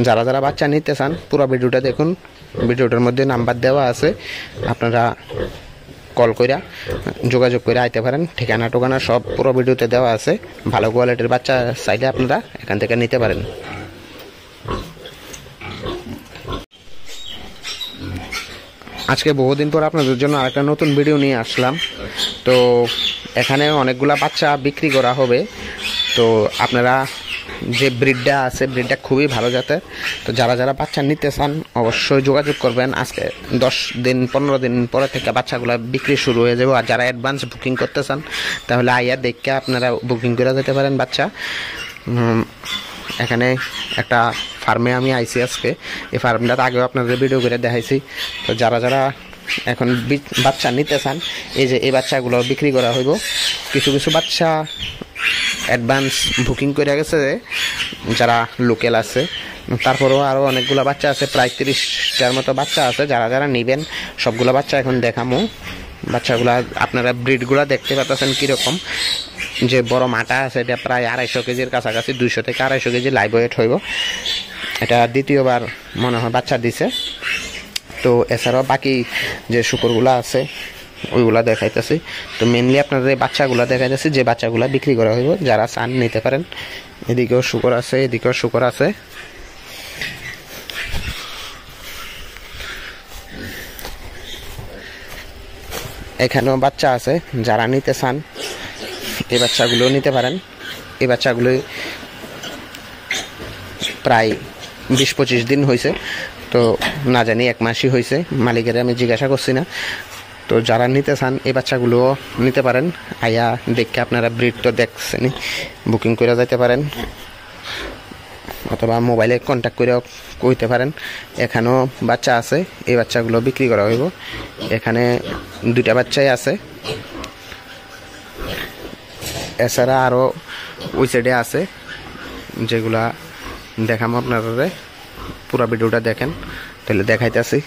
যারা যারা বাচ্চা নিতে চান পুরো ভিডিওটা দেখুন, ভিডিওটার মধ্যে নাম্বার দেওয়া আছে, আপনারা কল করে যোগাযোগ করে আইতে পারেন। ঠিকানা টোকানা সব পুরো ভিডিওতে দেওয়া আছে। ভালো কোয়ালিটির বাচ্চা চাইলে আপনারা এখান থেকে নিতে পারেন। আজকে বহুদিন পর আপনাদের জন্য আরেকটা নতুন ভিডিও নিয়ে আসলাম। তো এখানে অনেকগুলা বাচ্চা বিক্রি করা হবে। তো আপনারা যে ব্রিডটা আছে, ব্রিডটা খুবই ভালো জাতের। তো যারা যারা বাচ্চা নিতে চান অবশ্যই যোগাযোগ করবেন। আজকে 10 দিন 15 দিন পরে থেকে বাচ্চাগুলো বিক্রি শুরু হয়ে যাবে। আর যারা অ্যাডভান্স বুকিং করতে চান তাহলে আইয়া দেখে আপনারা বুকিং করে যেতে পারেন বাচ্চা। এখানে একটা ফার্মে আমি আইসি আজকে। এই ফার্মটাতে আগেও আপনাদের ভিডিও করে দেখাইছি। তো যারা যারা এখন বাচ্চা নিতে চান, এই যে এই বাচ্চাগুলো বিক্রি করা হইব। কিছু কিছু বাচ্চা অ্যাডভান্স বুকিং করে গেছে যারা লোকাল আছে। তারপরেও আরও অনেকগুলো বাচ্চা আছে, প্রায় 30টার মতো বাচ্চা আছে। যারা যারা নেবেন সবগুলো বাচ্চা এখন দেখামো। বাচ্চাগুলা আপনারা ব্রিডগুলো দেখতে পাচ্ছেন কীরকম। যে বড় মাটা আছে এটা প্রায় 250 কেজির কাছাকাছি, 200 থেকে 250 কেজি লাইভ ওয়েট হইব। এটা দ্বিতীয়বার মনে হয় বাচ্চা দিছে। তো এছাড়াও বাকি যে শুকরগুলো আছে ওইগুলা দেখাইতেছি। তো মেনলি আপনাদের এই বাচ্চাগুলো দেখাইতেছি, যে বাচ্চাগুলো বিক্রি করা হইব। যারা চান নিতে পারেন। এদিকেও শুকর আছে, এদিকেও শুকর আছে। এখানেও বাচ্চা আছে, যারা নিতে চান এই বাচ্চাগুলো নিতে পারেন। এই বাচ্চাগুলো প্রায় 20-25 দিন হয়েছে, তো না জানি 1 মাসই হয়েছে। মালিকের আমি জিজ্ঞাসা করছি না। তো যারা নিতে চান এই বাচ্চাগুলোও নিতে পারেন। আইয়া দেখে আপনারা ব্রিড তো দেখছেনই, বুকিং করে যেতে পারেন, অথবা মোবাইলে কন্ট্যাক্ট করেও কইতে পারেন। এখানেও বাচ্চা আছে, এই বাচ্চাগুলো বিক্রি করা হইব। এখানে 2টা বাচ্চাই আছে। এছাড়া আরও ওই সাইডে আছে, যেগুলা দেখামো আপনারা। পুরো ভিডিওটা দেখেন তাহলে দেখাইতেছি।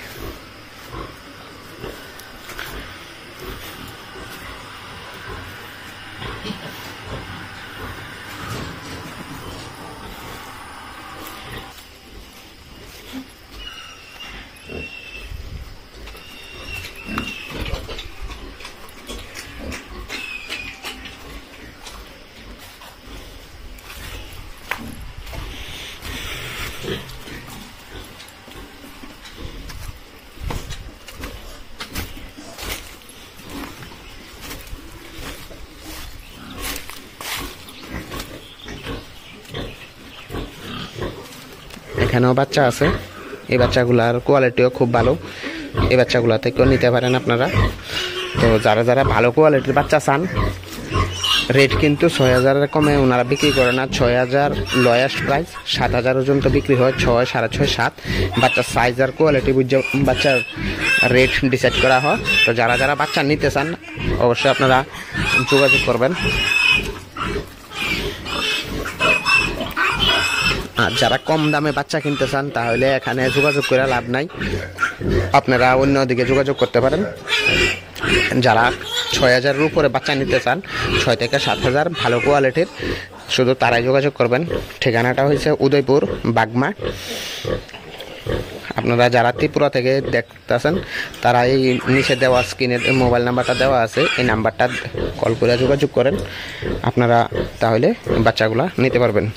এখানেও বাচ্চা আছে। এই বাচ্চাগুলার কোয়ালিটিও খুব ভালো। এই বাচ্চাগুলা থেকেও নিতে পারেন আপনারা। তো যারা যারা ভালো কোয়ালিটির বাচ্চা চান, রেট কিন্তু 6000-এর কমে ওনারা বিক্রি করে না। 6000 লোয়েস্ট প্রাইস, 7000 পর্যন্ত বিক্রি হয়। 6, 6.5, 7 বাচ্চার সাইজ আর কোয়ালিটি বুঝে বাচ্চার রেট ডিসাইড করা হয়। তো যারা যারা বাচ্চা নিতে চান অবশ্যই আপনারা যোগাযোগ করবেন। আর যারা কম দামে বাচ্চা কিনতে চান তাহলে এখানে যোগাযোগ করে লাভ নাই, আপনারা অন্য দিকে যোগাযোগ করতে পারেন। যারা 6000-এর উপরে বাচ্চা নিতে চান, 6 থেকে 7000 ভালো কোয়ালিটির, শুধু তারাই যোগাযোগ করবেন। ঠিকানাটা হয়েছে উদয়পুর বাগমা। আপনারা যারা ত্রিপুরা থেকে দেখতেছেন তারা এই নিচে দেওয়া স্ক্রিনের মোবাইল নাম্বারটা দেওয়া আছে, এই নাম্বারটা কল করে যোগাযোগ করেন। আপনারা তাহলে বাচ্চাগুলা নিতে পারবেন।